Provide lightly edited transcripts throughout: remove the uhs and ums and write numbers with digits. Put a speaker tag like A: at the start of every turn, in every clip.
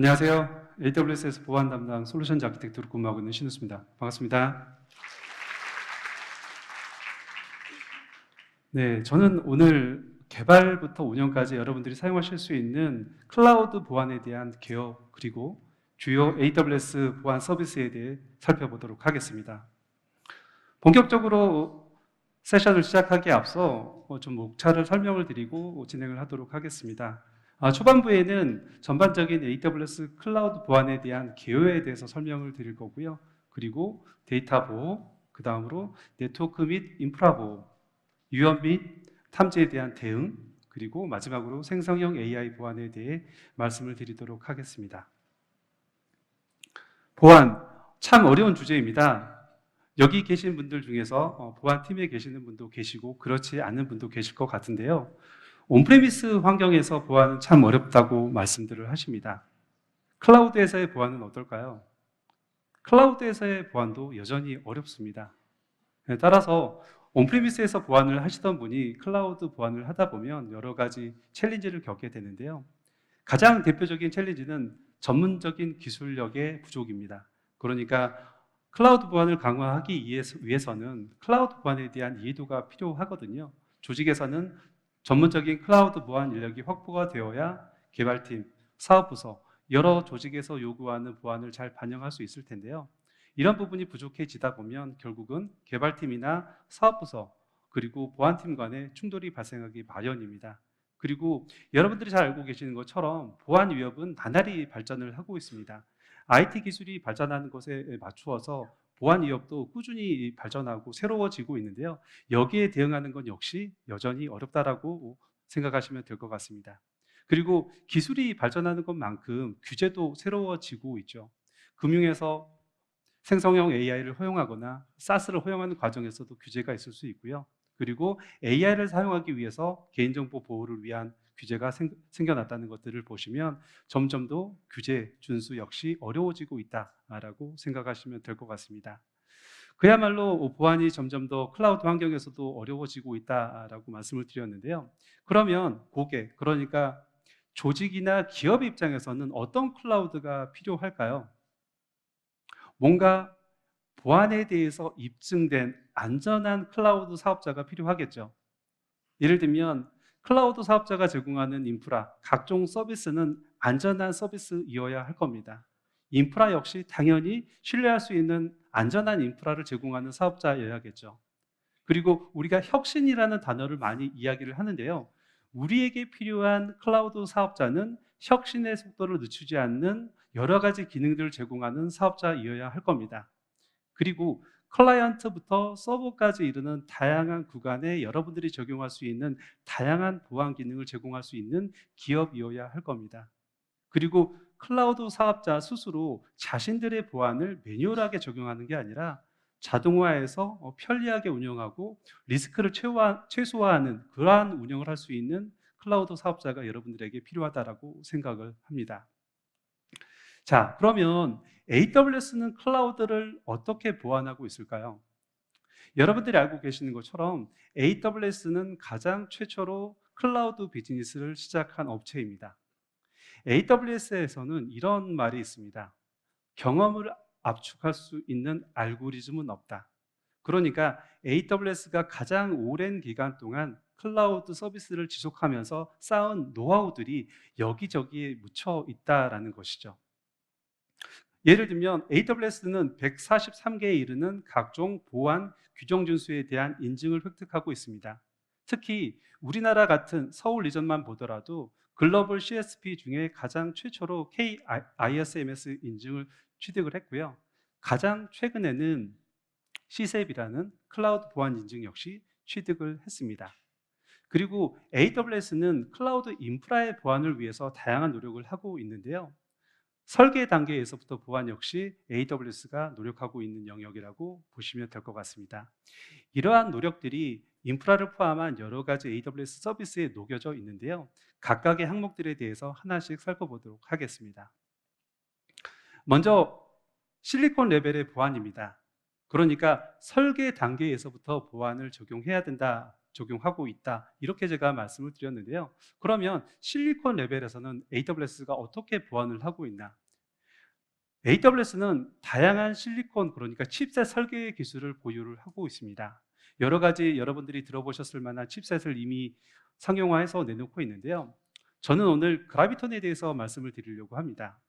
A: 안녕하세요. AWS에서 보안 담당 솔루션 아키텍트로 근무하고 있는 신우수입니다. 반갑습니다. 네, 저는 오늘 개발부터 운영까지 여러분들이 사용하실 수 있는 클라우드 보안에 대한 개요, 그리고 주요 AWS 보안 서비스에 대해 살펴보도록 하겠습니다. 본격적으로 세션을 시작하기에 앞서 좀 목차를 설명을 드리고 진행을 하도록 하겠습니다. 초반부에는 전반적인 AWS 클라우드 보안에 대한 개요에 대해서 설명을 드릴 거고요. 그리고 데이터 보호, 그 다음으로 네트워크 및 인프라 보호, 위험 및 탐지에 대한 대응, 그리고 마지막으로 생성형 AI 보안에 대해 말씀을 드리도록 하겠습니다. 보안, 참 어려운 주제입니다. 여기 계신 분들 중에서 보안팀에 계시는 분도 계시고 그렇지 않은 분도 계실 것 같은데요. 온프레미스 환경에서 보안은 참 어렵다고 말씀들을 하십니다. 클라우드에서의 보안은 어떨까요? 클라우드에서의 보안도 여전히 어렵습니다. 따라서 온프레미스에서 보안을 하시던 분이 클라우드 보안을 하다 보면 여러 가지 챌린지를 겪게 되는데요. 가장 대표적인 챌린지는 전문적인 기술력의 부족입니다. 그러니까 클라우드 보안을 강화하기 위해서는 클라우드 보안에 대한 이해도가 필요하거든요. 조직에서는 전문적인 클라우드 보안 인력이 확보가 되어야 개발팀, 사업부서, 여러 조직에서 요구하는 보안을 잘 반영할 수 있을 텐데요. 이런 부분이 부족해지다 보면 결국은 개발팀이나 사업부서, 그리고 보안팀 간의 충돌이 발생하기 마련입니다. 그리고 여러분들이 잘 알고 계시는 것처럼 보안 위협은 나날이 발전을 하고 있습니다. IT 기술이 발전하는 것에 맞추어서 보안 위협도 꾸준히 발전하고 새로워지고 있는데요. 여기에 대응하는 건 역시 여전히 어렵다라고 생각하시면 될 것 같습니다. 그리고 기술이 발전하는 것만큼 규제도 새로워지고 있죠. 금융에서 생성형 AI를 허용하거나 SaaS를 허용하는 과정에서도 규제가 있을 수 있고요. 그리고 AI를 사용하기 위해서 개인정보 보호를 위한 규제가 생겨났다는 것들을 보시면 점점 더 규제 준수 역시 어려워지고 있다라고 생각하시면 될 것 같습니다. 그야말로 보안이 점점 더 클라우드 환경에서도 어려워지고 있다라고 말씀을 드렸는데요. 그러면 고객, 그러니까 조직이나 기업 입장에서는 어떤 클라우드가 필요할까요? 뭔가 보안에 대해서 입증된 안전한 클라우드 사업자가 필요하겠죠. 예를 들면 클라우드 사업자가 제공하는 인프라, 각종 서비스는 안전한 서비스이어야 할 겁니다. 인프라 역시 당연히 신뢰할 수 있는 안전한 인프라를 제공하는 사업자여야겠죠. 그리고 우리가 혁신이라는 단어를 많이 이야기를 하는데요. 우리에게 필요한 클라우드 사업자는 혁신의 속도를 늦추지 않는 여러 가지 기능들을 제공하는 사업자이어야 할 겁니다. 그리고 클라이언트부터 서버까지 이르는 다양한 구간에 여러분들이 적용할 수 있는 다양한 보안 기능을 제공할 수 있는 기업이어야 할 겁니다. 그리고 클라우드 사업자 스스로 자신들의 보안을 매뉴얼하게 적용하는 게 아니라 자동화해서 편리하게 운영하고 리스크를 최소화하는 그러한 운영을 할 수 있는 클라우드 사업자가 여러분들에게 필요하다고 생각을 합니다. 자, 그러면 AWS는 클라우드를 어떻게 보완하고 있을까요? 여러분들이 알고 계시는 것처럼 AWS는 가장 최초로 클라우드 비즈니스를 시작한 업체입니다. AWS에서는 이런 말이 있습니다. 경험을 압축할 수 있는 알고리즘은 없다. 그러니까 AWS가 가장 오랜 기간 동안 클라우드 서비스를 지속하면서 쌓은 노하우들이 여기저기에 묻혀 있다라는 것이죠. 예를 들면 AWS는 143개에 이르는 각종 보안 규정 준수에 대한 인증을 획득하고 있습니다. 특히 우리나라 같은 서울 리전만 보더라도 글로벌 CSP 중에 가장 최초로 KISMS 인증을 취득을 했고요. 가장 최근에는 CSAP이라는 클라우드 보안 인증 역시 취득을 했습니다. 그리고 AWS는 클라우드 인프라의 보안을 위해서 다양한 노력을 하고 있는데요. 설계 단계에서부터 보안 역시 AWS가 노력하고 있는 영역이라고 보시면 될 것 같습니다. 이러한 노력들이 인프라를 포함한 여러 가지 AWS 서비스에 녹여져 있는데요. 각각의 항목들에 대해서 하나씩 살펴보도록 하겠습니다. 먼저 실리콘 레벨의 보안입니다. 그러니까 설계 단계에서부터 보안을 적용해야 된다 적용하고 있다. 이렇게 제가 말씀을 드렸는데요. 그러면 실리콘 레벨에서는 AWS가 어떻게 보완을 하고 있나? AWS는 다양한 실리콘, 그러니까 칩셋 설계 기술을 보유를 하고 있습니다. 여러 가지 여러분들이 들어보셨을 만한 칩셋을 이미 상용화해서 내놓고 있는데요. 저는 오늘 그라비톤에 대해서 말씀을 드리려고 합니다.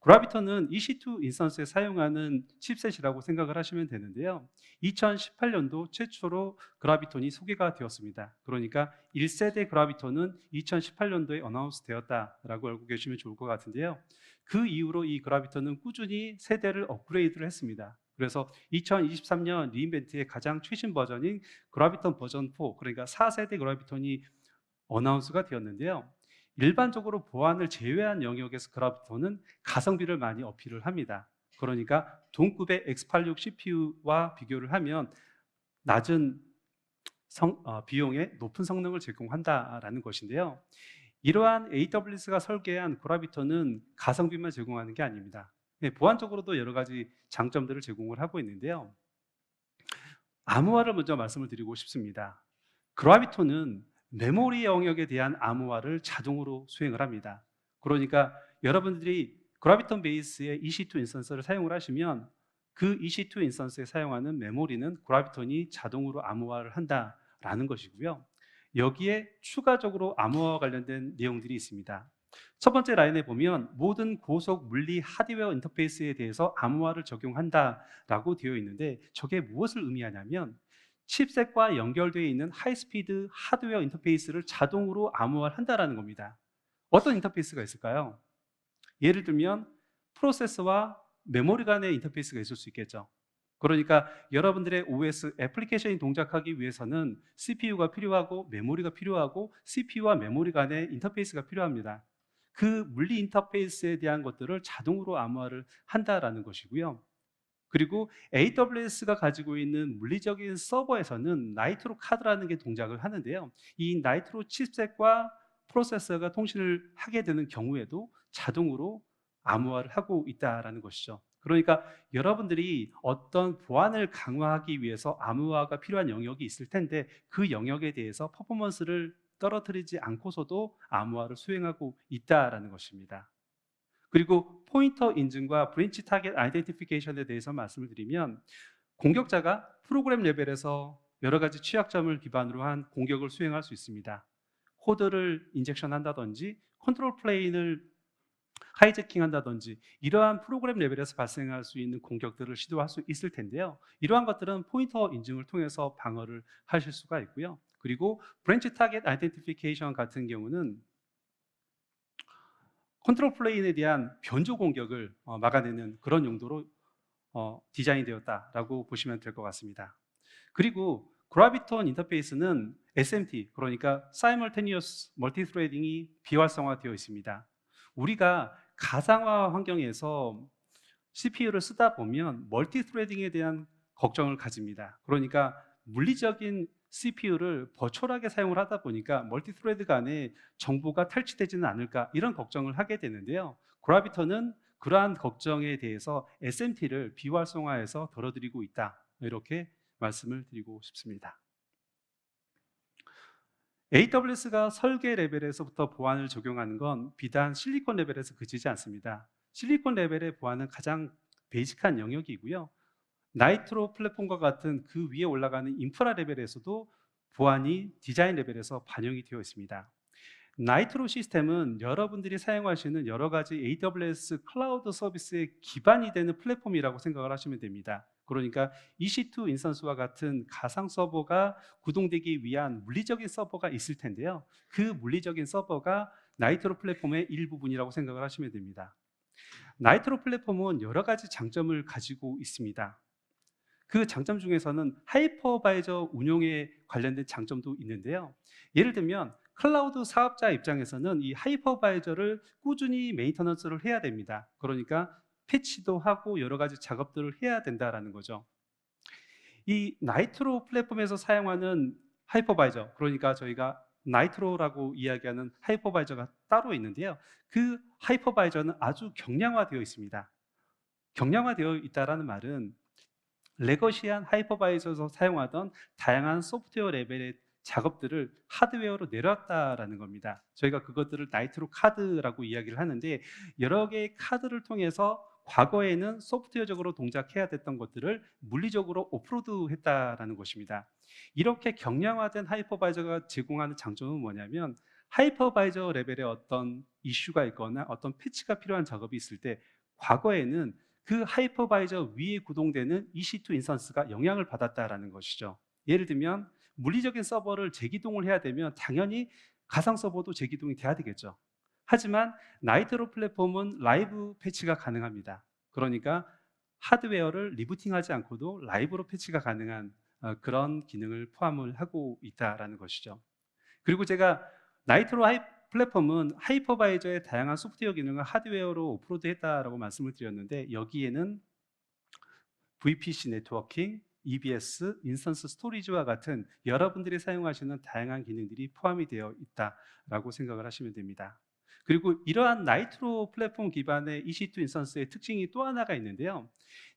A: 그라비톤은 EC2 인스턴스에 사용하는 칩셋이라고 생각을 하시면 되는데요. 2018년도 최초로 그라비톤이 소개가 되었습니다. 그러니까 1세대 그라비톤은 2018년도에 어나운스 되었다라고 알고 계시면 좋을 것 같은데요. 그 이후로 이 그라비톤은 꾸준히 세대를 업그레이드를 했습니다. 그래서 2023년 리인벤트의 가장 최신 버전인 그라비톤 버전 4, 그러니까 4세대 그라비톤이 어나운스가 되었는데요. 일반적으로 보안을 제외한 영역에서 그라비톤은 가성비를 많이 어필을 합니다. 그러니까 동급의 X86 CPU와 비교를 하면 낮은 비용에 높은 성능을 제공한다라는 것인데요. 이러한 AWS가 설계한 그라비톤은 가성비만 제공하는 게 아닙니다. 보안적으로도 여러 가지 장점들을 제공을 하고 있는데요. 암호화를 먼저 말씀을 드리고 싶습니다. 그라비톤은 메모리 영역에 대한 암호화를 자동으로 수행을 합니다. 그러니까 여러분들이 그라비톤 베이스의 EC2 인스턴스를 사용을 하시면 그 EC2 인스턴스에 사용하는 메모리는 그라비톤이 자동으로 암호화를 한다라는 것이고요. 여기에 추가적으로 암호화와 관련된 내용들이 있습니다. 첫 번째 라인에 보면 모든 고속 물리 하드웨어 인터페이스에 대해서 암호화를 적용한다라고 되어 있는데, 저게 무엇을 의미하냐면 칩셋과 연결되어 있는 하이스피드 하드웨어 인터페이스를 자동으로 암호화를 한다라는 겁니다. 어떤 인터페이스가 있을까요? 예를 들면 프로세서와 메모리 간의 인터페이스가 있을 수 있겠죠. 그러니까 여러분들의 OS 애플리케이션이 동작하기 위해서는 CPU가 필요하고 메모리가 필요하고 CPU와 메모리 간의 인터페이스가 필요합니다. 그 물리 인터페이스에 대한 것들을 자동으로 암호화를 한다라는 것이고요. 그리고 AWS가 가지고 있는 물리적인 서버에서는 나이트로 카드라는 게 동작을 하는데요. 이 나이트로 칩셋과 프로세서가 통신을 하게 되는 경우에도 자동으로 암호화를 하고 있다라는 것이죠. 그러니까 여러분들이 어떤 보안을 강화하기 위해서 암호화가 필요한 영역이 있을 텐데, 그 영역에 대해서 퍼포먼스를 떨어뜨리지 않고서도 암호화를 수행하고 있다라는 것입니다. 그리고 포인터 인증과 브랜치 타겟 아이덴티피케이션에 대해서 말씀을 드리면, 공격자가 프로그램 레벨에서 여러 가지 취약점을 기반으로 한 공격을 수행할 수 있습니다. 코드를 인젝션 한다든지 컨트롤 플레인을 하이제킹 한다든지 이러한 프로그램 레벨에서 발생할 수 있는 공격들을 시도할 수 있을 텐데요. 이러한 것들은 포인터 인증을 통해서 방어를 하실 수가 있고요. 그리고 브랜치 타겟 아이덴티피케이션 같은 경우는 컨트롤 플레인에 대한 변조 공격을 막아내는 그런 용도로 디자인되었다라고 보시면 될 것 같습니다. 그리고 그라비톤 인터페이스는 SMT, 그러니까 Simultaneous Multithreading이 비활성화되어 있습니다. 우리가 가상화 환경에서 CPU를 쓰다 보면 멀티스레딩에 대한 걱정을 가집니다. 그러니까 물리적인 CPU를 버추얼하게 사용을 하다 보니까 멀티스레드 간에 정보가 탈취되지는 않을까, 이런 걱정을 하게 되는데요. 그라비톤은 그러한 걱정에 대해서 SMT를 비활성화해서 덜어드리고 있다, 이렇게 말씀을 드리고 싶습니다. AWS가 설계 레벨에서부터 보안을 적용하는 건 비단 실리콘 레벨에서 그치지 않습니다. 실리콘 레벨의 보안은 가장 베이직한 영역이고요. 나이트로 플랫폼과 같은 그 위에 올라가는 인프라 레벨에서도 보안이 디자인 레벨에서 반영이 되어 있습니다. 나이트로 시스템은 여러분들이 사용하시는 여러 가지 AWS 클라우드 서비스의 기반이 되는 플랫폼이라고 생각을 하시면 됩니다. 그러니까 EC2 인스턴스와 같은 가상 서버가 구동되기 위한 물리적인 서버가 있을 텐데요. 그 물리적인 서버가 나이트로 플랫폼의 일부분이라고 생각을 하시면 됩니다. 나이트로 플랫폼은 여러 가지 장점을 가지고 있습니다. 그 장점 중에서는 하이퍼바이저 운용에 관련된 장점도 있는데요. 예를 들면 클라우드 사업자 입장에서는 이 하이퍼바이저를 꾸준히 메인터넌스를 해야 됩니다. 그러니까 패치도 하고 여러 가지 작업들을 해야 된다는 거죠. 이 나이트로 플랫폼에서 사용하는 하이퍼바이저, 그러니까 저희가 나이트로라고 이야기하는 하이퍼바이저가 따로 있는데요. 그 하이퍼바이저는 아주 경량화되어 있습니다. 경량화되어 있다는 말은 레거시한 하이퍼바이저에서 사용하던 다양한 소프트웨어 레벨의 작업들을 하드웨어로 내려왔다라는 겁니다. 저희가 그것들을 나이트로 카드라고 이야기를 하는데, 여러 개의 카드를 통해서 과거에는 소프트웨어적으로 동작해야 됐던 것들을 물리적으로 오프로드 했다라는 것입니다. 이렇게 경량화된 하이퍼바이저가 제공하는 장점은 뭐냐면, 하이퍼바이저 레벨의 어떤 이슈가 있거나 어떤 패치가 필요한 작업이 있을 때, 과거에는 그 하이퍼바이저 위에 구동되는 EC2 인스턴스가 영향을 받았다라는 것이죠. 예를 들면 물리적인 서버를 재기동을 해야 되면 당연히 가상 서버도 재기동이 돼야 되겠죠. 하지만 나이트로 플랫폼은 라이브 패치가 가능합니다. 그러니까 하드웨어를 리부팅하지 않고도 라이브로 패치가 가능한 그런 기능을 포함을 하고 있다라는 것이죠. 그리고 제가 나이트로 플랫폼은 하이퍼바이저의 다양한 소프트웨어 기능을 하드웨어로 오프로드 했다라고 말씀을 드렸는데, 여기에는 VPC 네트워킹, EBS, 인스턴스 스토리지와 같은 여러분들이 사용하시는 다양한 기능들이 포함이 되어 있다라고 생각을 하시면 됩니다. 그리고 이러한 나이트로 플랫폼 기반의 EC2 인스턴스의 특징이 또 하나가 있는데요.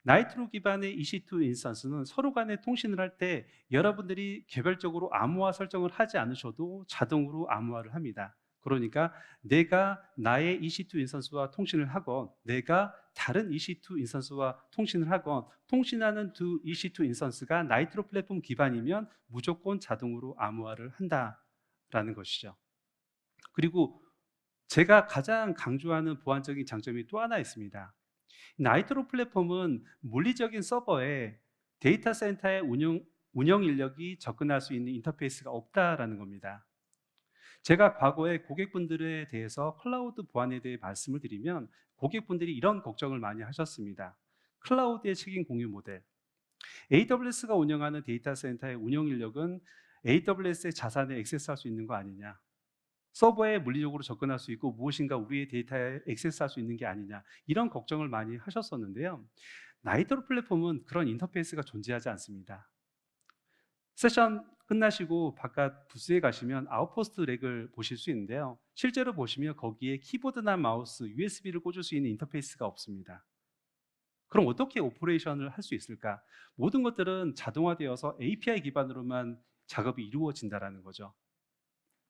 A: 나이트로 기반의 EC2 인스턴스는 서로 간에 통신을 할 때 여러분들이 개별적으로 암호화 설정을 하지 않으셔도 자동으로 암호화를 합니다. 그러니까 내가 나의 EC2 인스턴스와 통신을 하건, 내가 다른 EC2 인스턴스와 통신을 하건, 통신하는 두 EC2 인스턴스가 나이트로 플랫폼 기반이면 무조건 자동으로 암호화를 한다라는 것이죠. 그리고 제가 가장 강조하는 보안적인 장점이 또 하나 있습니다. 나이트로 플랫폼은 물리적인 서버에 데이터 센터의 운영 인력이 접근할 수 있는 인터페이스가 없다라는 겁니다. 제가 과거에 고객분들에 대해서 클라우드 보안에 대해 말씀을 드리면 고객분들이 이런 걱정을 많이 하셨습니다. 클라우드의 책임 공유 모델, AWS가 운영하는 데이터 센터의 운영 인력은 AWS의 자산에 액세스할 수 있는 거 아니냐, 서버에 물리적으로 접근할 수 있고 무엇인가 우리의 데이터에 액세스할 수 있는 게 아니냐, 이런 걱정을 많이 하셨었는데요. 나이트로 플랫폼은 그런 인터페이스가 존재하지 않습니다. 세션 끝나시고 바깥 부스에 가시면 아웃포스트 렉을 보실 수 있는데요. 실제로 보시면 거기에 키보드나 마우스, USB를 꽂을 수 있는 인터페이스가 없습니다. 그럼 어떻게 오퍼레이션을 할 수 있을까? 모든 것들은 자동화되어서 API 기반으로만 작업이 이루어진다는 거죠.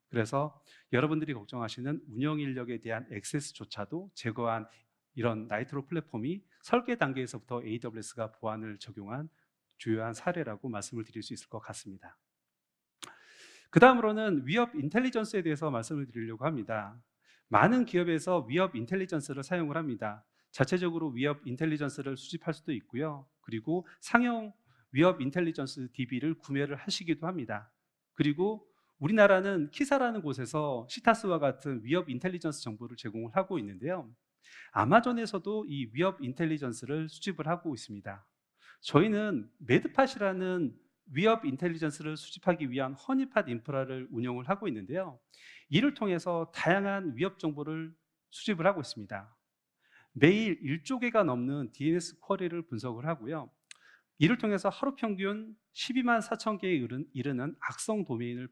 A: 그래서 여러분들이 걱정하시는 운영 인력에 대한 액세스조차도 제거한 이런 나이트로 플랫폼이 설계 단계에서부터 AWS가 보안을 적용한 주요한 사례라고 말씀을 드릴 수 있을 것 같습니다. 그 다음으로는 위협 인텔리전스에 대해서 말씀을 드리려고 합니다. 많은 기업에서 위협 인텔리전스를 사용을 합니다. 자체적으로 위협 인텔리전스를 수집할 수도 있고요. 그리고 상용 위협 인텔리전스 DB를 구매를 하시기도 합니다. 그리고 우리나라는 키사라는 곳에서 시타스와 같은 위협 인텔리전스 정보를 제공을 하고 있는데요. 아마존에서도 이 위협 인텔리전스를 수집을 하고 있습니다. 저희는 매드팟이라는 위협 인텔리전스를 수집하기 위한 허니팟 인프라를 운영을 하고 있는데요. 이를 통해서 다양한 위협 정보를 수집을 하고 있습니다. 매일 1조 개가 넘는 DNS 쿼리를 분석을 하고요. 이를 통해서 하루 평균 12만 4천 개에 이르는 악성 도메인을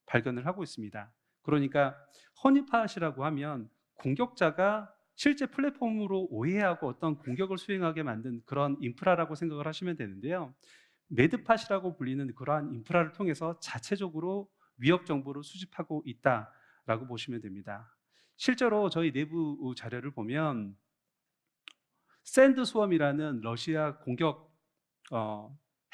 A: 발견을 하고 있습니다. 그러니까 허니팟이라고 하면 공격자가 실제 플랫폼으로 오해하고 어떤 공격을 수행하게 만든 그런 인프라라고 생각을 하시면 되는데요. 매드팟이라고 불리는 그러한 인프라를 통해서 자체적으로 위협 정보를 수집하고 있다라고 보시면 됩니다. 실제로 저희 내부 자료를 보면 샌드스웜이라는 러시아 공격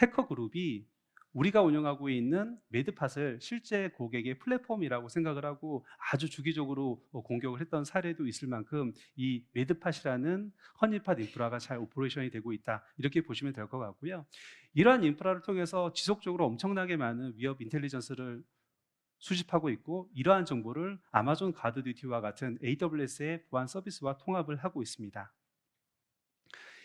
A: 해커 그룹이 우리가 운영하고 있는 매드팟을 실제 고객의 플랫폼이라고 생각을 하고 아주 주기적으로 공격을 했던 사례도 있을 만큼 이 매드팟이라는 허니팟 인프라가 잘 오퍼레이션이 되고 있다, 이렇게 보시면 될 것 같고요. 이러한 인프라를 통해서 지속적으로 엄청나게 많은 위협 인텔리전스를 수집하고 있고, 이러한 정보를 아마존 가드듀티와 같은 AWS의 보안 서비스와 통합을 하고 있습니다.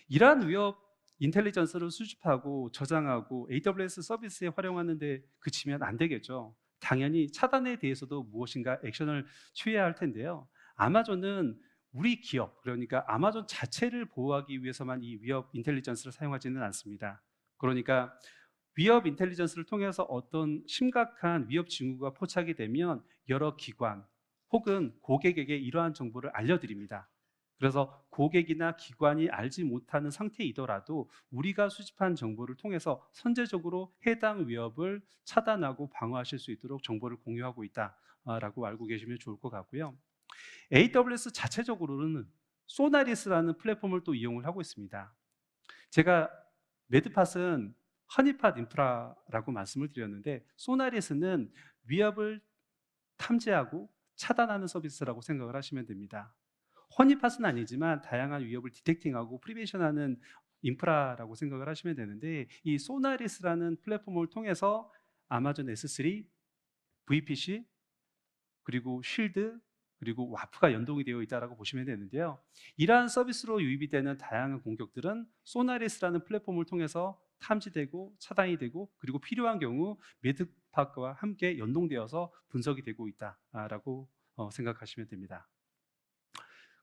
A: 이러한 위협 인텔리전스를 수집하고 저장하고 AWS 서비스에 활용하는 데 그치면 안 되겠죠. 당연히 차단에 대해서도 무엇인가 액션을 취해야 할 텐데요. 아마존은 우리 기업, 그러니까 아마존 자체를 보호하기 위해서만 이 위협 인텔리전스를 사용하지는 않습니다. 그러니까 위협 인텔리전스를 통해서 어떤 심각한 위협 징후가 포착이 되면 여러 기관 혹은 고객에게 이러한 정보를 알려드립니다. 그래서 고객이나 기관이 알지 못하는 상태이더라도 우리가 수집한 정보를 통해서 선제적으로 해당 위협을 차단하고 방어하실 수 있도록 정보를 공유하고 있다라고 알고 계시면 좋을 것 같고요. AWS 자체적으로는 소나리스라는 플랫폼을 또 이용을 하고 있습니다. 제가 메드팟은 허니팟 인프라라고 말씀을 드렸는데, 소나리스는 위협을 탐지하고 차단하는 서비스라고 생각을 하시면 됩니다. 허니팟은 아니지만 다양한 위협을 디텍팅하고 프리벤션하는 인프라라고 생각을 하시면 되는데, 이 소나리스라는 플랫폼을 통해서 아마존 S3, VPC, 그리고 쉴드, 그리고 와프가 연동이 되어 있다고 보시면 되는데요. 이러한 서비스로 유입이 되는 다양한 공격들은 소나리스라는 플랫폼을 통해서 탐지되고 차단이 되고, 그리고 필요한 경우 메드파크와 함께 연동되어서 분석이 되고 있다라고 생각하시면 됩니다.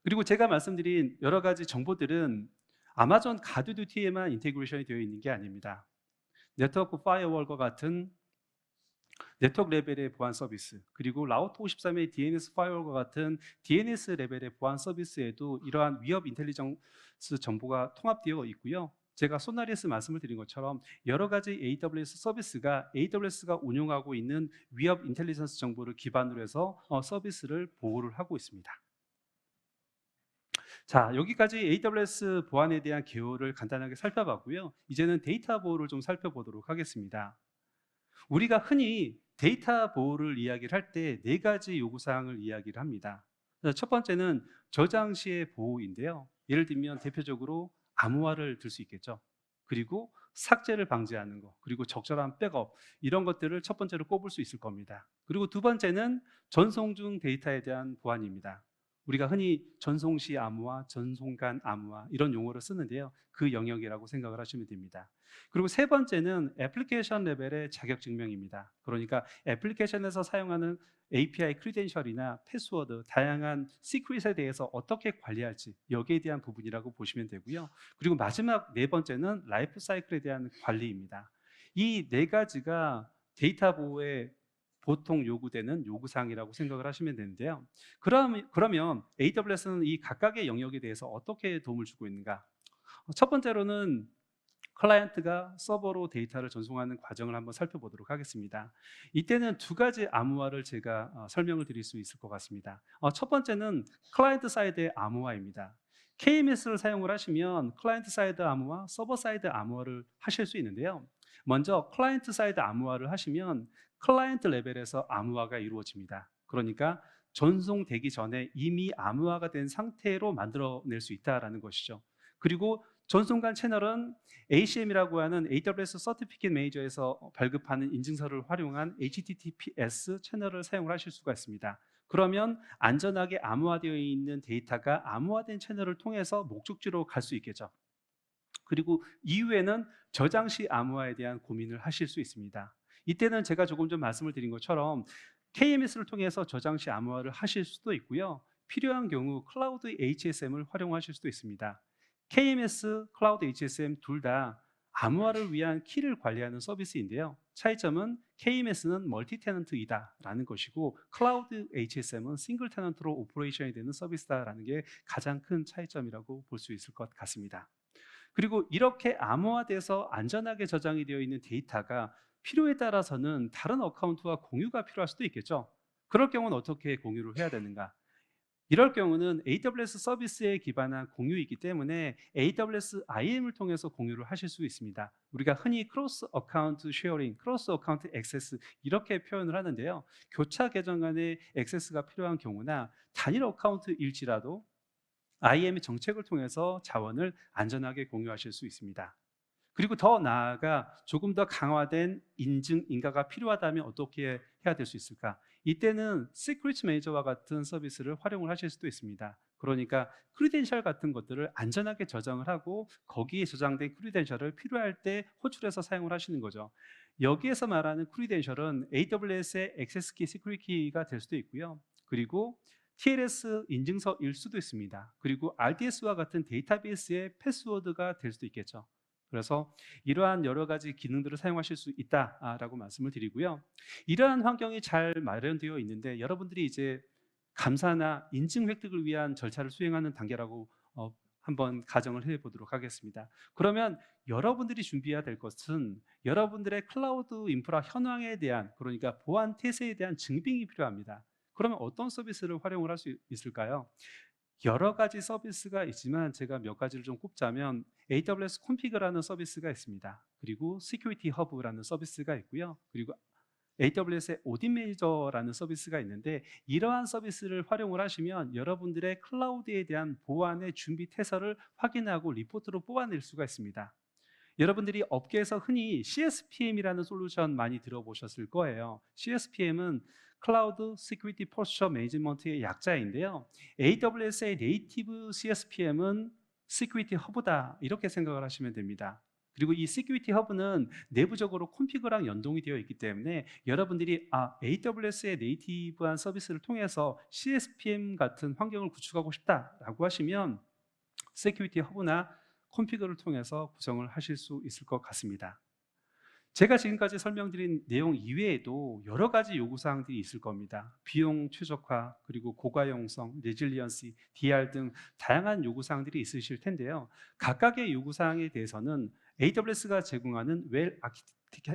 A: 그리고 제가 말씀드린 여러 가지 정보들은 아마존 가드듀티에만 인테그레이션이 되어 있는 게 아닙니다. 네트워크 파이어월과 같은 네트워크 레벨의 보안 서비스, 그리고 라우터 53의 DNS 파이어월과 같은 DNS 레벨의 보안 서비스에도 이러한 위협 인텔리전스 정보가 통합되어 있고요. 제가 소나리스 말씀을 드린 것처럼 여러 가지 AWS 서비스가 AWS가 운용하고 있는 위협 인텔리전스 정보를 기반으로 해서 서비스를 보호를 하고 있습니다. 자, 여기까지 AWS 보안에 대한 개요를 간단하게 살펴봤고요. 이제는 데이터 보호를 좀 살펴보도록 하겠습니다. 우리가 흔히 데이터 보호를 이야기를 할 때 네 가지 요구사항을 이야기를 합니다. 첫 번째는 저장 시의 보호인데요. 예를 들면 대표적으로 암호화를 들 수 있겠죠. 그리고 삭제를 방지하는 거, 그리고 적절한 백업, 이런 것들을 첫 번째로 꼽을 수 있을 겁니다. 그리고 두 번째는 전송 중 데이터에 대한 보안입니다. 우리가 흔히 전송 시 암호화, 전송 간 암호화, 이런 용어를 쓰는데요. 그 영역이라고 생각을 하시면 됩니다. 그리고 세 번째는 애플리케이션 레벨의 자격 증명입니다. 그러니까 애플리케이션에서 사용하는 API 크리덴셜이나 패스워드, 다양한 시크릿에 대해서 어떻게 관리할지, 여기에 대한 부분이라고 보시면 되고요. 그리고 마지막 네 번째는 라이프 사이클에 대한 관리입니다. 이 네 가지가 데이터 보호에 보통 요구되는 요구사항이라고 생각을 하시면 되는데요. 그러면 AWS는 이 각각의 영역에 대해서 어떻게 도움을 주고 있는가? 첫 번째로는 클라이언트가 서버로 데이터를 전송하는 과정을 한번 살펴보도록 하겠습니다. 이때는 두 가지 암호화를 제가 설명을 드릴 수 있을 것 같습니다. 첫 번째는 클라이언트 사이드의 암호화입니다. KMS를 사용을 하시면 클라이언트 사이드 암호화, 서버 사이드 암호화를 하실 수 있는데요. 먼저 클라이언트 사이드 암호화를 하시면 클라이언트 레벨에서 암호화가 이루어집니다. 그러니까 전송되기 전에 이미 암호화가 된 상태로 만들어낼 수 있다는 것이죠. 그리고 전송간 채널은 ACM이라고 하는 AWS Certificate Manager에서 발급하는 인증서를 활용한 HTTPS 채널을 사용을 하실 수가 있습니다. 그러면 안전하게 암호화되어 있는 데이터가 암호화된 채널을 통해서 목적지로 갈 수 있겠죠. 그리고 이후에는 저장 시 암호화에 대한 고민을 하실 수 있습니다. 이때는 제가 조금 전 말씀을 드린 것처럼 KMS를 통해서 저장 시 암호화를 하실 수도 있고요. 필요한 경우 클라우드 HSM을 활용하실 수도 있습니다. KMS, 클라우드 HSM 둘 다 암호화를 위한 키를 관리하는 서비스인데요. 차이점은 KMS는 멀티 테넌트이다라는 것이고, 클라우드 HSM은 싱글 테넌트로 오퍼레이션이 되는 서비스다라는 게 가장 큰 차이점이라고 볼 수 있을 것 같습니다. 그리고 이렇게 암호화돼서 안전하게 저장이 되어 있는 데이터가 필요에 따라서는 다른 어카운트와 공유가 필요할 수도 있겠죠. 그럴 경우는 어떻게 공유를 해야 되는가? 이럴 경우는 AWS 서비스에 기반한 공유이기 때문에 AWS IAM을 통해서 공유를 하실 수 있습니다. 우리가 흔히 크로스 어카운트 쉐어링, 크로스 어카운트 액세스, 이렇게 표현을 하는데요. 교차 계정 간의 액세스가 필요한 경우나 단일 어카운트일지라도 IAM의 정책을 통해서 자원을 안전하게 공유하실 수 있습니다. 그리고 더 나아가 조금 더 강화된 인증, 인가가 필요하다면 어떻게 해야 될 수 있을까? 이때는 시크릿 매니저와 같은 서비스를 활용을 하실 수도 있습니다. 그러니까 크리덴셜 같은 것들을 안전하게 저장을 하고 거기에 저장된 크리덴셜을 필요할 때 호출해서 사용을 하시는 거죠. 여기에서 말하는 크리덴셜은 AWS의 액세스키, 시크릿키가 될 수도 있고요. 그리고 TLS 인증서일 수도 있습니다. 그리고 RDS와 같은 데이터베이스의 패스워드가 될 수도 있겠죠. 그래서 이러한 여러 가지 기능들을 사용하실 수 있다라고 말씀을 드리고요. 이러한 환경이 잘 마련되어 있는데 여러분들이 이제 감사나 인증 획득을 위한 절차를 수행하는 단계라고 한번 가정을 해보도록 하겠습니다. 그러면 여러분들이 준비해야 될 것은 여러분들의 클라우드 인프라 현황에 대한, 그러니까 보안 태세에 대한 증빙이 필요합니다. 그러면 어떤 서비스를 활용을 할 수 있을까요? 여러 가지 서비스가 있지만 제가 몇 가지를 좀 꼽자면 AWS 콘피그라는 서비스가 있습니다. 그리고 시큐리티 허브라는 서비스가 있고요. 그리고 AWS의 오딘 매니저라는 서비스가 있는데, 이러한 서비스를 활용을 하시면 여러분들의 클라우드에 대한 보안의 준비 태세를 확인하고 리포트로 뽑아낼 수가 있습니다. 여러분들이 업계에서 흔히 CSPM이라는 솔루션 많이 들어보셨을 거예요. CSPM은 클라우드 시큐리티 포스처 매니지먼트의 약자인데요. AWS의 네이티브 CSPM은 시큐리티 허브다, 이렇게 생각을 하시면 됩니다. 그리고 이 시큐리티 허브는 내부적으로 콘피그랑 연동이 되어 있기 때문에 여러분들이 AWS의 네이티브한 서비스를 통해서 CSPM 같은 환경을 구축하고 싶다라고 하시면 시큐리티 허브나 콘피그를 통해서 구성을 하실 수 있을 것 같습니다. 제가 지금까지 설명드린 내용 이외에도 여러 가지 요구사항들이 있을 겁니다. 비용 최적화, 그리고 고가용성, 레질리언시, DR 등 다양한 요구사항들이 있으실 텐데요. 각각의 요구사항에 대해서는 AWS가 제공하는 웰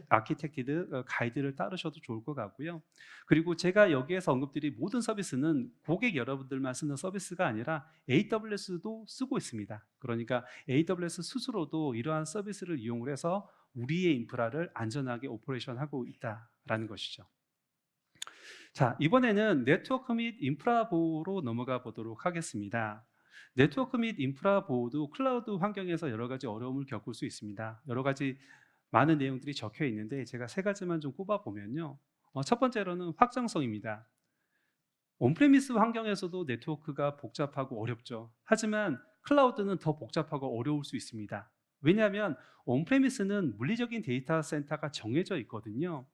A: 아키텍티드 가이드를 따르셔도 좋을 것 같고요. 그리고 제가 여기에서 언급드린 모든 서비스는 고객 여러분들만 쓰는 서비스가 아니라 AWS도 쓰고 있습니다. 그러니까 AWS 스스로도 이러한 서비스를 이용을 해서 우리의 인프라를 안전하게 오퍼레이션하고 있다라는 것이죠. 자, 이번에는 네트워크 및 인프라 보호로 넘어가 보도록 하겠습니다. 네트워크 및 인프라 보호도 클라우드 환경에서 여러 가지 어려움을 겪을 수 있습니다. 여러 가지 많은 내용들이 적혀 있는데 제가 세 가지만 좀 꼽아 보면요. 첫 번째로는 확장성입니다. 온프레미스 환경에서도 네트워크가 복잡하고 어렵죠. 하지만 클라우드는 더 복잡하고 어려울 수 있습니다. 왜냐하면 온프레미스는 물리적인 데이터 센터가 정해져 있거든요.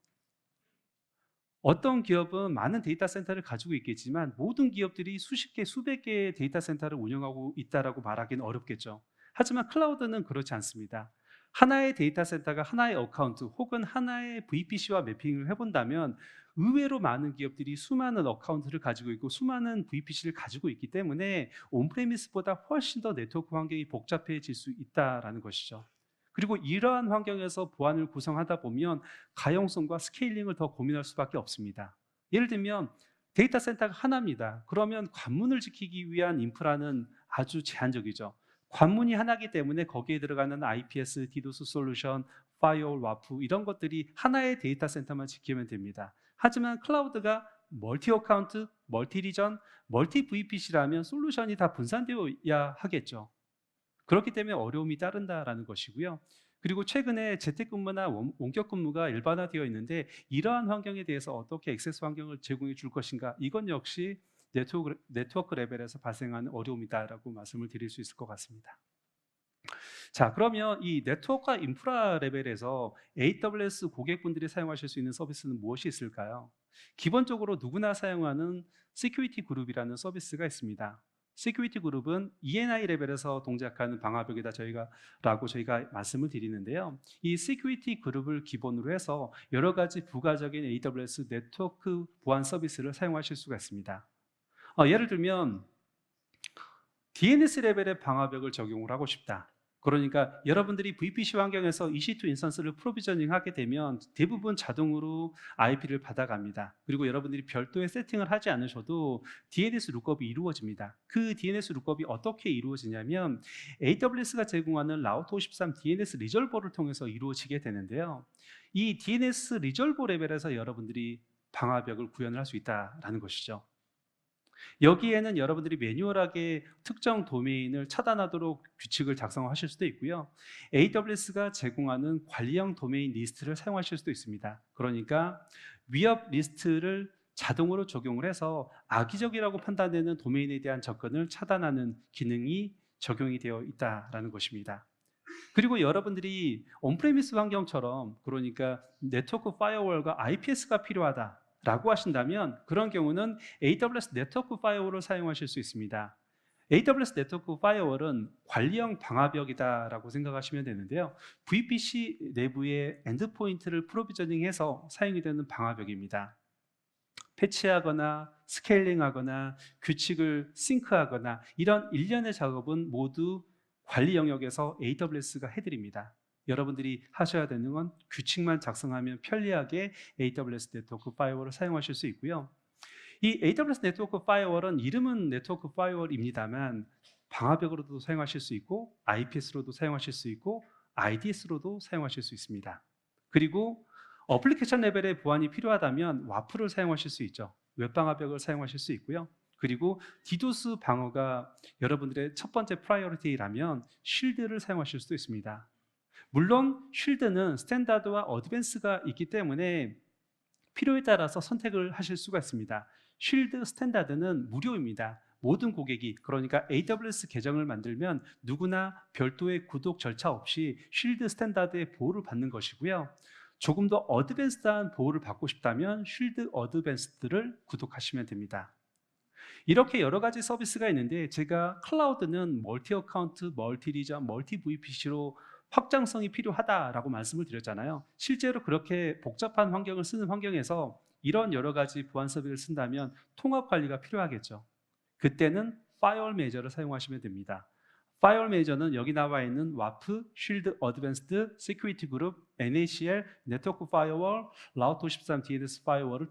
A: 어떤 기업은 많은 데이터 센터를 가지고 있겠지만 모든 기업들이 수십 개, 수백 개의 데이터 센터를 운영하고 있다라고 말하기는 어렵겠죠. 하지만 클라우드는 그렇지 않습니다. 하나의 데이터 센터가 하나의 어카운트 혹은 하나의 VPC와 매핑을 해본다면 의외로 많은 기업들이 수많은 어카운트를 가지고 있고 수많은 VPC를 가지고 있기 때문에 온프레미스보다 훨씬 더 네트워크 환경이 복잡해질 수 있다는 것이죠. 그리고 이러한 환경에서 보안을 구성하다 보면 가용성과 스케일링을 더 고민할 수밖에 없습니다. 예를 들면 데이터 센터가 하나입니다. 그러면 관문을 지키기 위한 인프라는 아주 제한적이죠. 관문이 하나이기 때문에 거기에 들어가는 IPS, DDoS 솔루션, 파이어월, 와프 이런 것들이 하나의 데이터 센터만 지키면 됩니다. 하지만 클라우드가 멀티 어카운트, 멀티 리전, 멀티 VPC라면 솔루션이 다 분산되어야 하겠죠. 그렇기 때문에 어려움이 따른다라는 것이고요. 그리고 최근에 재택근무나 원격근무가 일반화되어 있는데 이러한 환경에 대해서 어떻게 액세스 환경을 제공해 줄 것인가, 이건 역시 네트워크 레벨에서 발생하는 어려움이다라고 말씀을 드릴 수 있을 것 같습니다. 자, 그러면 이 네트워크와 인프라 레벨에서 AWS 고객분들이 사용하실 수 있는 서비스는 무엇이 있을까요? 기본적으로 누구나 사용하는 시큐리티 그룹이라는 서비스가 있습니다. 시큐리티 그룹은 ENI 레벨에서 동작하는 방화벽이다 라고 저희가 말씀을 드리는데요. 이 시큐리티 그룹을 기본으로 해서 여러 가지 부가적인 AWS 네트워크 보안 서비스를 사용하실 수가 있습니다. 예를 들면 DNS 레벨의 방화벽을 적용을 하고 싶다. 그러니까 여러분들이 VPC 환경에서 EC2 인스턴스를 프로비저닝 하게 되면 대부분 자동으로 IP를 받아갑니다. 그리고 여러분들이 별도의 세팅을 하지 않으셔도 DNS 룩업이 이루어집니다. 그 DNS 룩업이 어떻게 이루어지냐면 AWS가 제공하는 라우터 53 DNS 리졸버를 통해서 이루어지게 되는데요. 이 DNS 리졸버 레벨에서 여러분들이 방화벽을 구현을 할 수 있다는 것이죠. 여기에는 여러분들이 매뉴얼하게 특정 도메인을 차단하도록 규칙을 작성하실 수도 있고요. AWS가 제공하는 관리형 도메인 리스트를 사용하실 수도 있습니다. 그러니까 위협 리스트를 자동으로 적용을 해서 악의적이라고 판단되는 도메인에 대한 접근을 차단하는 기능이 적용이 되어 있다는 것입니다. 그리고 여러분들이 온프레미스 환경처럼, 그러니까 네트워크 파이어월과 IPS가 필요하다 라고 하신다면 그런 경우는 AWS 네트워크 파이어월을 사용하실 수 있습니다. AWS 네트워크 파이어월은 관리형 방화벽이다 라고 생각하시면 되는데요. VPC 내부의 엔드포인트를 프로비저닝해서 사용이 되는 방화벽입니다. 패치하거나 스케일링하거나 규칙을 싱크하거나 이런 일련의 작업은 모두 관리 영역에서 AWS가 해드립니다. 여러분들이 하셔야 되는 건 규칙만 작성하면 편리하게 AWS 네트워크 파이어월을 사용하실 수 있고요. 이 AWS 네트워크 파이어월은 이름은 네트워크 파이어월입니다만 방화벽으로도 사용하실 수 있고 IPS로도 사용하실 수 있고 IDS로도 사용하실 수 있습니다. 그리고 어플리케이션 레벨의 보안이 필요하다면 와프를 사용하실 수 있죠. 웹방화벽을 사용하실 수 있고요. 그리고 디도스 방어가 여러분들의 첫 번째 프라이어리티라면 쉴드를 사용하실 수도 있습니다. 물론 쉴드는 스탠다드와 어드밴스가 있기 때문에 필요에 따라서 선택을 하실 수가 있습니다. 쉴드 스탠다드는 무료입니다. 모든 고객이, 그러니까 AWS 계정을 만들면 누구나 별도의 구독 절차 없이 쉴드 스탠다드의 보호를 받는 것이고요. 조금 더 어드밴스드한 보호를 받고 싶다면 쉴드 어드밴스드를 구독하시면 됩니다. 이렇게 여러 가지 서비스가 있는데 제가 클라우드는 멀티 어카운트, 멀티 리전, 멀티 VPC로 확장성이 필요하다라고 말씀을 드렸잖아요. 실제로 그렇게 복잡한 환경을 쓰는 환경에서 이런 여러 가지 보안 서비스를 쓴다면 통합 관리가 필요하겠죠. 그때는 파이어월 매니저를 사용하시면 됩니다. 파이어월 매니저는 여기 나와 있는 WAF, Shield Advanced Security Group, NACL, 네트워크 파이어월, 라우터 13 DNS 파이어월을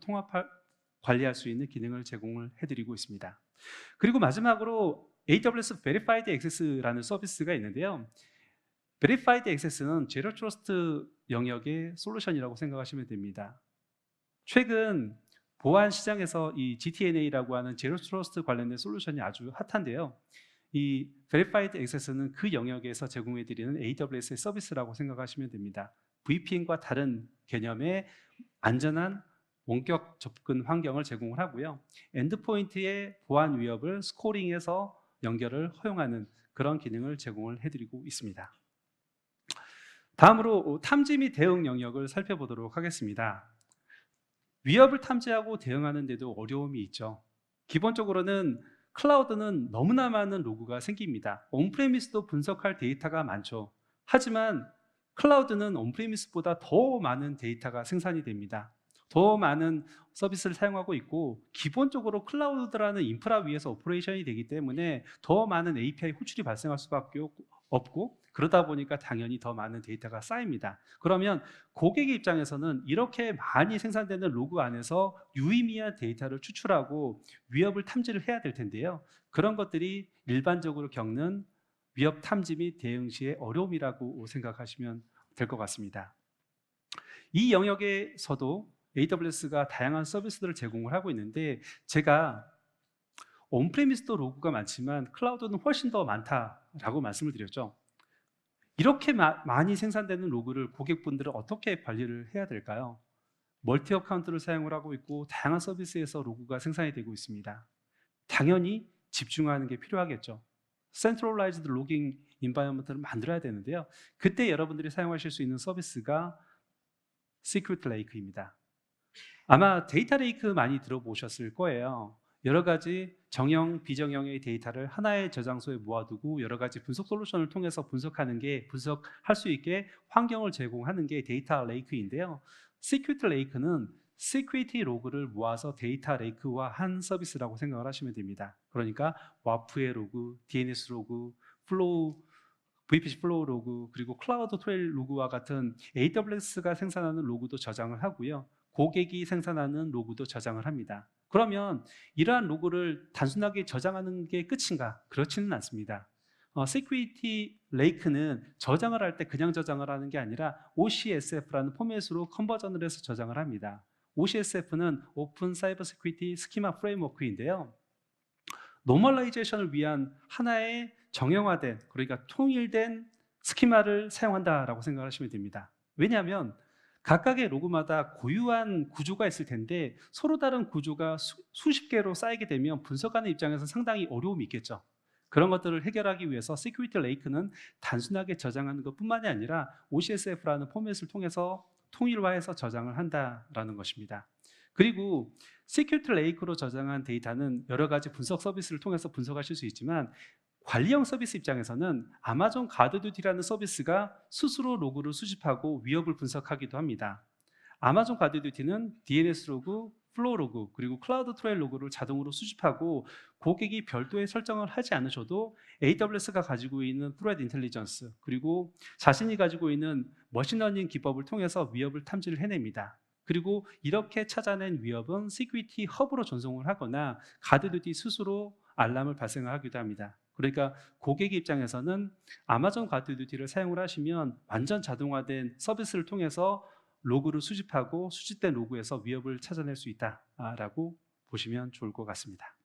A: 관리할 수 있는 기능을 제공을 해드리고 있습니다. 그리고 마지막으로 AWS Verified Access라는 서비스가 있는데요. Verified Access는 제로 트러스트 영역의 솔루션이라고 생각하시면 됩니다. 최근 보안 시장에서 이 GTNA라고 하는 제로 트러스트 관련된 솔루션이 아주 핫한데요. 이 Verified Access는 그 영역에서 제공해드리는 AWS의 서비스라고 생각하시면 됩니다. VPN과 다른 개념의 안전한 원격 접근 환경을 제공을 하고요. 엔드포인트의 보안 위협을 스코링해서 연결을 허용하는 그런 기능을 제공을 해드리고 있습니다. 다음으로 탐지 및 대응 영역을 살펴보도록 하겠습니다. 위협을 탐지하고 대응하는 데도 어려움이 있죠. 기본적으로는 클라우드는 너무나 많은 로그가 생깁니다. 온프레미스도 분석할 데이터가 많죠. 하지만 클라우드는 온프레미스보다 더 많은 데이터가 생산이 됩니다. 더 많은 서비스를 사용하고 있고 기본적으로 클라우드라는 인프라 위에서 오퍼레이션이 되기 때문에 더 많은 API 호출이 발생할 수밖에 없고 그러다 보니까 당연히 더 많은 데이터가 쌓입니다. 그러면 고객의 입장에서는 이렇게 많이 생산되는 로그 안에서 유의미한 데이터를 추출하고 위협을 탐지를 해야 될 텐데요. 그런 것들이 일반적으로 겪는 위협 탐지 및 대응 시의 어려움이라고 생각하시면 될 것 같습니다. 이 영역에서도 AWS가 다양한 서비스들을 제공을 하고 있는데 제가 온프레미스도 로그가 많지만 클라우드는 훨씬 더 많다라고 말씀을 드렸죠. 이렇게 많이 생산되는 로그를 고객분들은 어떻게 관리를 해야 될까요? 멀티 어카운트를 사용을 하고 있고 다양한 서비스에서 로그가 생산이 되고 있습니다. 당연히 집중하는 게 필요하겠죠. 센트럴라이즈드 로깅 인바이러먼트를 만들어야 되는데요. 그때 여러분들이 사용하실 수 있는 서비스가 시큐리티 레이크입니다. 아마 데이터 레이크 많이 들어보셨을 거예요. 여러 가지 정형, 비정형의 데이터를 하나의 저장소에 모아두고 여러 가지 분석 솔루션을 통해서 분석할 수 있게 환경을 제공하는 게 데이터 레이크인데요. 시큐리티 레이크는 시큐리티 로그를 모아서 데이터 레이크화한 서비스라고 생각을 하시면 됩니다. 그러니까 와프의 로그, DNS 로그, 플로우, VPC 플로우 로그, 그리고 클라우드 트레일 로그와 같은 AWS가 생산하는 로그도 저장을 하고요. 고객이 생산하는 로그도 저장을 합니다. 그러면 이러한 로그를 단순하게 저장하는 게 끝인가? 그렇지는 않습니다. 시큐리티 레이크는 저장을 할 때 그냥 저장을 하는 게 아니라 OCSF라는 포맷으로 컨버전을 해서 저장을 합니다. OCSF는 오픈 사이버 시큐리티 스키마 프레임워크인데요. 노멀라이제이션을 위한 하나의 정형화된, 그러니까 통일된 스키마를 사용한다라고 생각하시면 됩니다. 왜냐하면 각각의 로그마다 고유한 구조가 있을 텐데 서로 다른 구조가 수십 개로 쌓이게 되면 분석하는 입장에서 상당히 어려움이 있겠죠. 그런 것들을 해결하기 위해서 시큐리티 레이크는 단순하게 저장하는 것뿐만이 아니라 OCSF라는 포맷을 통해서 통일화해서 저장을 한다라는 것입니다. 그리고 시큐리티 레이크로 저장한 데이터는 여러 가지 분석 서비스를 통해서 분석하실 수 있지만 관리형 서비스 입장에서는 아마존 가드듀티라는 서비스가 스스로 로그를 수집하고 위협을 분석하기도 합니다. 아마존 가드듀티는 DNS 로그, 플로우 로그 그리고 클라우드 트레일 로그를 자동으로 수집하고 고객이 별도의 설정을 하지 않으셔도 AWS가 가지고 있는 트레드 인텔리전스 그리고 자신이 가지고 있는 머신러닝 기법을 통해서 위협을 탐지를 해냅니다. 그리고 이렇게 찾아낸 위협은 시큐리티 허브로 전송을 하거나 가드듀티 스스로 알람을 발생하기도 합니다. 그러니까 고객 입장에서는 아마존 가드듀티를 사용을 하시면 완전 자동화된 서비스를 통해서 로그를 수집하고 수집된 로그에서 위협을 찾아낼 수 있다라고 보시면 좋을 것 같습니다.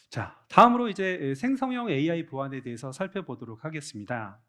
A: 자, 다음으로 이제 생성형 AI 보안에 대해서 살펴보도록 하겠습니다.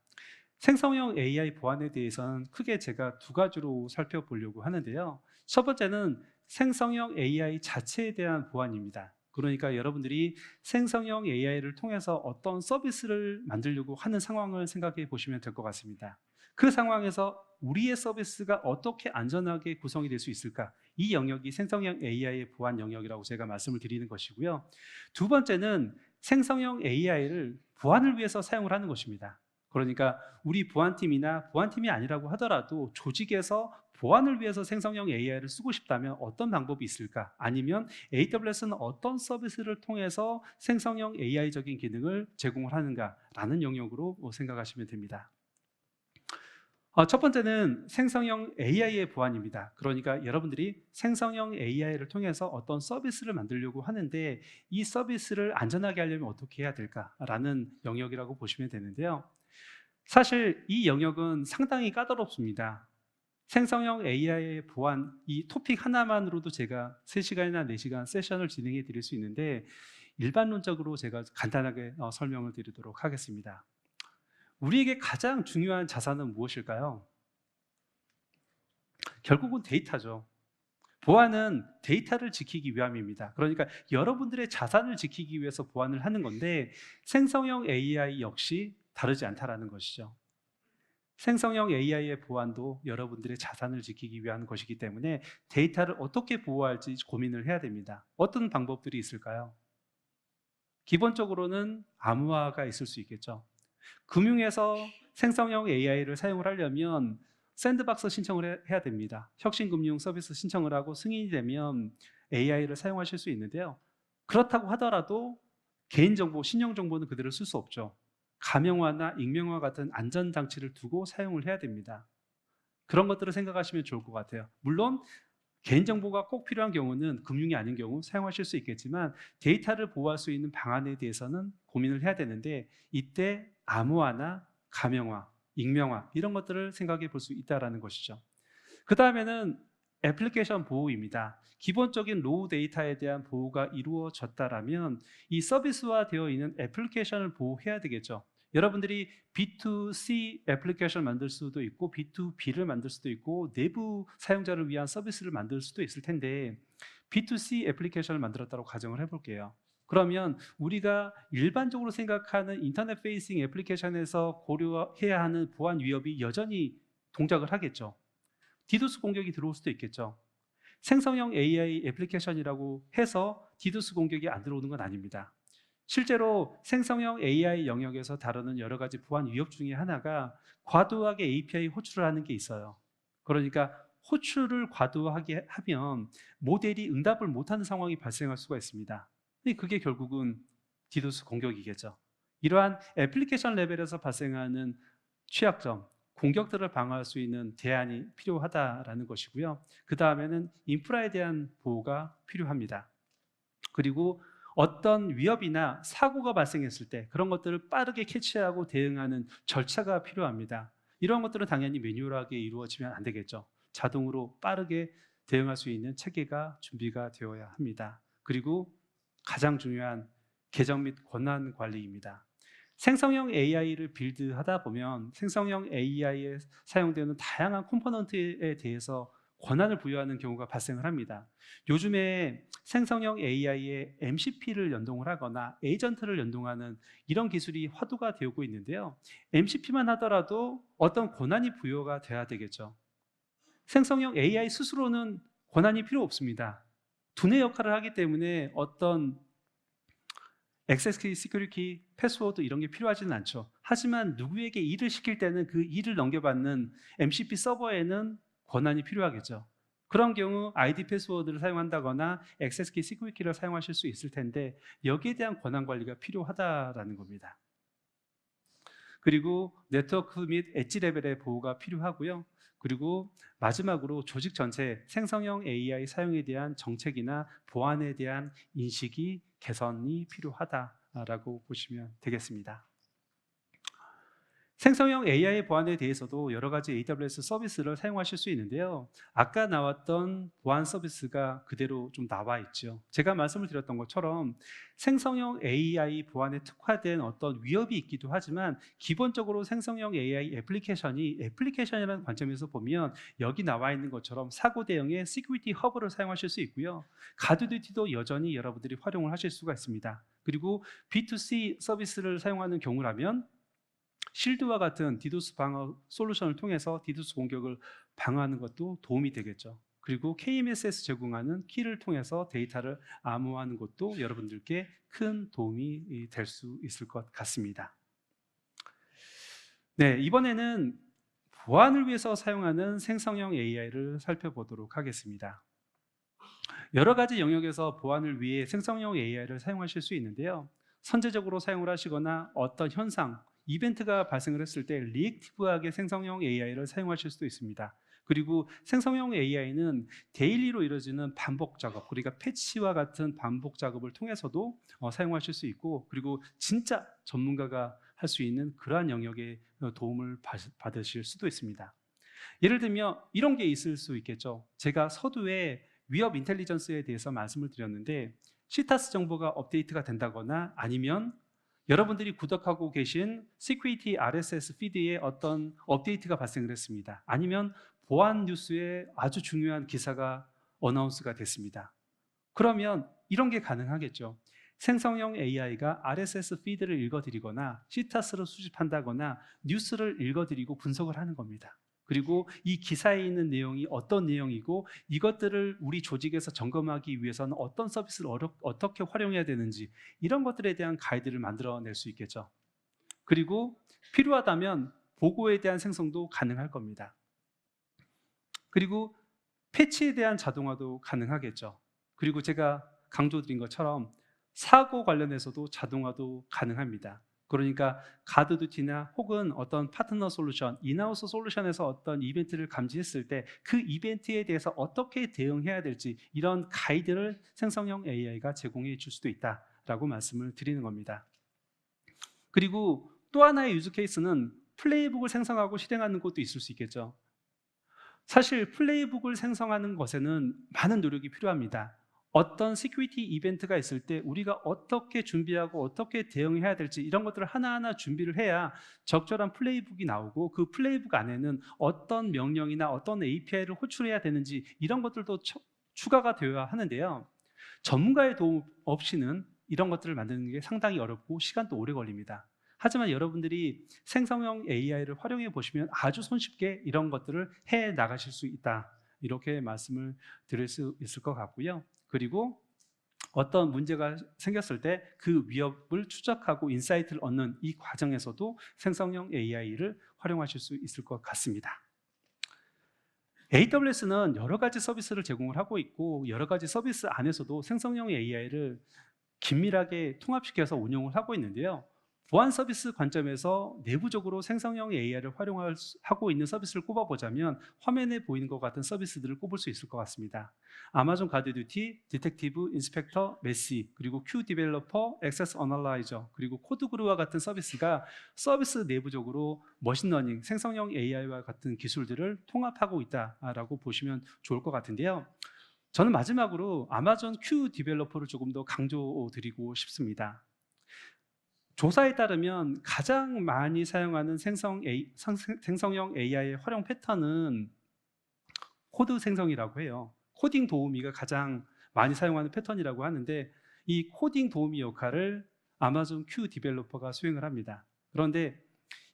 A: 생성형 AI 보안에 대해서는 크게 제가 두 가지로 살펴보려고 하는데요. 첫 번째는 생성형 AI 자체에 대한 보안입니다. 그러니까 여러분들이 생성형 AI를 통해서 어떤 서비스를 만들려고 하는 상황을 생각해 보시면 될 것 같습니다. 그 상황에서 우리의 서비스가 어떻게 안전하게 구성이 될 수 있을까? 이 영역이 생성형 AI의 보안 영역이라고 제가 말씀을 드리는 것이고요. 두 번째는 생성형 AI를 보안을 위해서 사용을 하는 것입니다. 그러니까 우리 보안팀이나 보안팀이 아니라고 하더라도 조직에서 보안을 위해서 생성형 AI를 쓰고 싶다면 어떤 방법이 있을까? 아니면 AWS는 어떤 서비스를 통해서 생성형 AI적인 기능을 제공을 하는가라는 영역으로 생각하시면 됩니다. 첫 번째는 생성형 AI의 보안입니다. 그러니까 여러분들이 생성형 AI를 통해서 어떤 서비스를 만들려고 하는데 이 서비스를 안전하게 하려면 어떻게 해야 될까라는 영역이라고 보시면 되는데요. 사실 이 영역은 상당히 까다롭습니다. 생성형 AI의 보안, 이 토픽 하나만으로도 제가 3시간이나 4시간 세션을 진행해 드릴 수 있는데 일반론적으로 제가 간단하게 설명을 드리도록 하겠습니다. 우리에게 가장 중요한 자산은 무엇일까요? 결국은 데이터죠. 보안은 데이터를 지키기 위함입니다. 그러니까 여러분들의 자산을 지키기 위해서 보안을 하는 건데 생성형 AI 역시 다르지 않다라는 것이죠. 생성형 AI의 보안도 여러분들의 자산을 지키기 위한 것이기 때문에 데이터를 어떻게 보호할지 고민을 해야 됩니다. 어떤 방법들이 있을까요? 기본적으로는 암호화가 있을 수 있겠죠. 금융에서 생성형 AI를 사용을 하려면 샌드박스 신청을 해야 됩니다. 혁신금융 서비스 신청을 하고 승인이 되면 AI를 사용하실 수 있는데요. 그렇다고 하더라도 개인정보, 신용정보는 그대로 쓸 수 없죠. 가명화나 익명화 같은 안전장치를 두고 사용을 해야 됩니다. 그런 것들을 생각하시면 좋을 것 같아요. 물론 개인정보가 꼭 필요한 경우는 금융이 아닌 경우 사용하실 수 있겠지만 데이터를 보호할 수 있는 방안에 대해서는 고민을 해야 되는데 이때 암호화나 가명화, 익명화 이런 것들을 생각해 볼 수 있다는 것이죠. 그 다음에는 애플리케이션 보호입니다. 기본적인 로우 데이터에 대한 보호가 이루어졌다라면 이 서비스화되어 있는 애플리케이션을 보호해야 되겠죠. 여러분들이 B2C 애플리케이션을 만들 수도 있고 B2B를 만들 수도 있고 내부 사용자를 위한 서비스를 만들 수도 있을 텐데 B2C 애플리케이션을 만들었다고 가정을 해볼게요. 그러면 우리가 일반적으로 생각하는 인터넷 페이싱 애플리케이션에서 고려해야 하는 보안 위협이 여전히 동작을 하겠죠. 디도스 공격이 들어올 수도 있겠죠. 생성형 AI 애플리케이션이라고 해서 디도스 공격이 안 들어오는 건 아닙니다. 실제로 생성형 AI 영역에서 다루는 여러 가지 보안 위협 중에 하나가 과도하게 API 호출을 하는 게 있어요. 그러니까 호출을 과도하게 하면 모델이 응답을 못하는 상황이 발생할 수가 있습니다. 그게 결국은 디도스 공격이겠죠. 이러한 애플리케이션 레벨에서 발생하는 취약점, 공격들을 방어할 수 있는 대안이 필요하다라는 것이고요. 그 다음에는 인프라에 대한 보호가 필요합니다. 그리고 어떤 위협이나 사고가 발생했을 때 그런 것들을 빠르게 캐치하고 대응하는 절차가 필요합니다. 이런 것들은 당연히 매뉴얼하게 이루어지면 안 되겠죠. 자동으로 빠르게 대응할 수 있는 체계가 준비가 되어야 합니다. 그리고 가장 중요한 계정 및 권한 관리입니다. 생성형 AI를 빌드하다 보면 생성형 AI에 사용되는 다양한 컴포넌트에 대해서 권한을 부여하는 경우가 발생을 합니다. 요즘에 생성형 AI에 MCP를 연동을 하거나 에이전트를 연동하는 이런 기술이 화두가 되고 있는데요. MCP만 하더라도 어떤 권한이 부여가 돼야 되겠죠. 생성형 AI 스스로는 권한이 필요 없습니다. 두뇌 역할을 하기 때문에 어떤 액세스 키, 시큐리티 키, 패스워드 이런 게 필요하지는 않죠. 하지만 누구에게 일을 시킬 때는 그 일을 넘겨받는 MCP 서버에는 권한이 필요하겠죠. 그런 경우 아이디 패스워드를 사용한다거나 액세스키 시큐리티를 사용하실 수 있을 텐데 여기에 대한 권한 관리가 필요하다라는 겁니다. 그리고 네트워크 및 엣지 레벨의 보호가 필요하고요. 그리고 마지막으로 조직 전체 생성형 AI 사용에 대한 정책이나 보안에 대한 인식이 개선이 필요하다라고 보시면 되겠습니다. 생성형 AI 보안에 대해서도 여러 가지 AWS 서비스를 사용하실 수 있는데요. 아까 나왔던 보안 서비스가 그대로 좀 나와 있죠. 제가 말씀을 드렸던 것처럼 생성형 AI 보안에 특화된 어떤 위협이 있기도 하지만 기본적으로 생성형 AI 애플리케이션이라는 관점에서 보면 여기 나와 있는 것처럼 사고 대응의 시큐리티 허브를 사용하실 수 있고요. 가드듀티도 여전히 여러분들이 활용을 하실 수가 있습니다. 그리고 B2C 서비스를 사용하는 경우라면 실드와 같은 디도스 방어 솔루션을 통해서 디도스 공격을 방어하는 것도 도움이 되겠죠. 그리고 KMSS 제공하는 키를 통해서 데이터를 암호화하는 것도 여러분들께 큰 도움이 될 수 있을 것 같습니다. 네, 이번에는 보안을 위해서 사용하는 생성형 AI를 살펴보도록 하겠습니다. 여러 가지 영역에서 보안을 위해 생성형 AI를 사용하실 수 있는데요. 선제적으로 사용을 하시거나 어떤 현상, 이벤트가 발생을 했을 때 리액티브하게 생성형 AI를 사용하실 수도 있습니다. 그리고 생성형 AI는 데일리로 이루어지는 반복 작업, 그러니까 패치와 같은 반복 작업을 통해서도 사용하실 수 있고, 그리고 진짜 전문가가 할 수 있는 그러한 영역에 도움을 받으실 수도 있습니다. 예를 들면 이런 게 있을 수 있겠죠. 제가 서두에 위협 인텔리전스에 대해서 말씀을 드렸는데 시타스 정보가 업데이트가 된다거나 아니면 여러분들이 구독하고 계신 Security RSS 피드에 어떤 업데이트가 발생을 했습니다. 아니면 보안 뉴스에 아주 중요한 기사가 어나운스가 됐습니다. 그러면 이런 게 가능하겠죠. 생성형 AI가 RSS 피드를 읽어드리거나 시타스를 수집한다거나 뉴스를 읽어드리고 분석을 하는 겁니다. 그리고 이 기사에 있는 내용이 어떤 내용이고 이것들을 우리 조직에서 점검하기 위해서는 어떤 서비스를 어떻게 활용해야 되는지 이런 것들에 대한 가이드를 만들어낼 수 있겠죠. 그리고 필요하다면 보고에 대한 생성도 가능할 겁니다. 그리고 패치에 대한 자동화도 가능하겠죠. 그리고 제가 강조드린 것처럼 사고 관련해서도 자동화도 가능합니다. 그러니까 가드듀티나 혹은 어떤 파트너 솔루션, 인하우스 솔루션에서 어떤 이벤트를 감지했을 때 그 이벤트에 대해서 어떻게 대응해야 될지 이런 가이드를 생성형 AI가 제공해 줄 수도 있다라고 말씀을 드리는 겁니다. 그리고 또 하나의 유즈 케이스는 플레이북을 생성하고 실행하는 것도 있을 수 있겠죠. 사실 플레이북을 생성하는 것에는 많은 노력이 필요합니다. 어떤 시큐리티 이벤트가 있을 때 우리가 어떻게 준비하고 어떻게 대응해야 될지 이런 것들을 하나하나 준비를 해야 적절한 플레이북이 나오고 그 플레이북 안에는 어떤 명령이나 어떤 API를 호출해야 되는지 이런 것들도 추가가 되어야 하는데요. 전문가의 도움 없이는 이런 것들을 만드는 게 상당히 어렵고 시간도 오래 걸립니다. 하지만 여러분들이 생성형 AI를 활용해 보시면 아주 손쉽게 이런 것들을 해 나가실 수 있다. 이렇게 말씀을 드릴 수 있을 것 같고요. 그리고 어떤 문제가 생겼을 때 그 위협을 추적하고 인사이트를 얻는 이 과정에서도 생성형 AI를 활용하실 수 있을 것 같습니다. AWS는 여러 가지 서비스를 제공을 하고 있고 여러 가지 서비스 안에서도 생성형 AI를 긴밀하게 통합시켜서 운영을 하고 있는데요. 보안 서비스 관점에서 내부적으로 생성형 AI를 활용하고 있는 서비스를 꼽아보자면 화면에 보이는 것 같은 서비스들을 꼽을 수 있을 것 같습니다. 아마존 가드듀티, 디텍티브, 인스펙터, 메시, 그리고 큐 디벨로퍼, 액세스 어널라이저, 그리고 코드그루와 같은 서비스가 서비스 내부적으로 머신러닝, 생성형 AI와 같은 기술들을 통합하고 있다라고 보시면 좋을 것 같은데요. 저는 마지막으로 아마존 큐 디벨로퍼를 조금 더 강조드리고 싶습니다. 조사에 따르면 가장 많이 사용하는 생성형 AI의 활용 패턴은 코드 생성이라고 해요. 코딩 도우미가 가장 많이 사용하는 패턴이라고 하는데 이 코딩 도우미 역할을 아마존 큐 디벨로퍼가 수행을 합니다. 그런데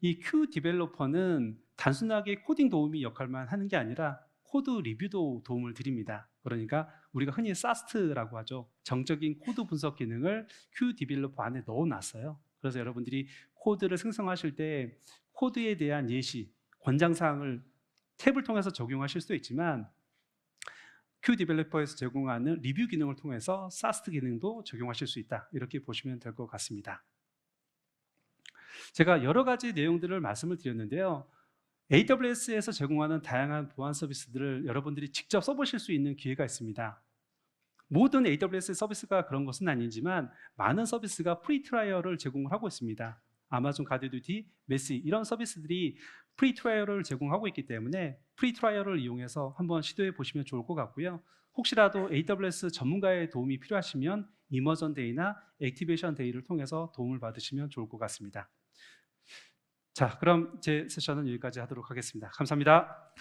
A: 이 큐 디벨로퍼는 단순하게 코딩 도우미 역할만 하는 게 아니라 코드 리뷰도 도움을 드립니다. 그러니까 우리가 흔히 사스트라고 하죠. 정적인 코드 분석 기능을 큐 디벨로퍼 안에 넣어놨어요. 그래서 여러분들이 코드를 생성하실 때 코드에 대한 예시, 권장사항을 탭을 통해서 적용하실 수도 있지만 Q 디벨로퍼에서 제공하는 리뷰 기능을 통해서 사스트 기능도 적용하실 수 있다. 이렇게 보시면 될 것 같습니다. 제가 여러 가지 내용들을 말씀을 드렸는데요. AWS에서 제공하는 다양한 보안 서비스들을 여러분들이 직접 써보실 수 있는 기회가 있습니다. 모든 AWS 서비스가 그런 것은 아니지만 많은 서비스가 프리 트라이얼을 제공을 하고 있습니다. 아마존 가드듀티, 메시 이런 서비스들이 프리 트라이얼을 제공하고 있기 때문에 프리 트라이얼을 이용해서 한번 시도해 보시면 좋을 것 같고요. 혹시라도 AWS 전문가의 도움이 필요하시면 이머전 데이나 액티베이션 데이를 통해서 도움을 받으시면 좋을 것 같습니다. 자, 그럼 제 세션은 여기까지 하도록 하겠습니다. 감사합니다.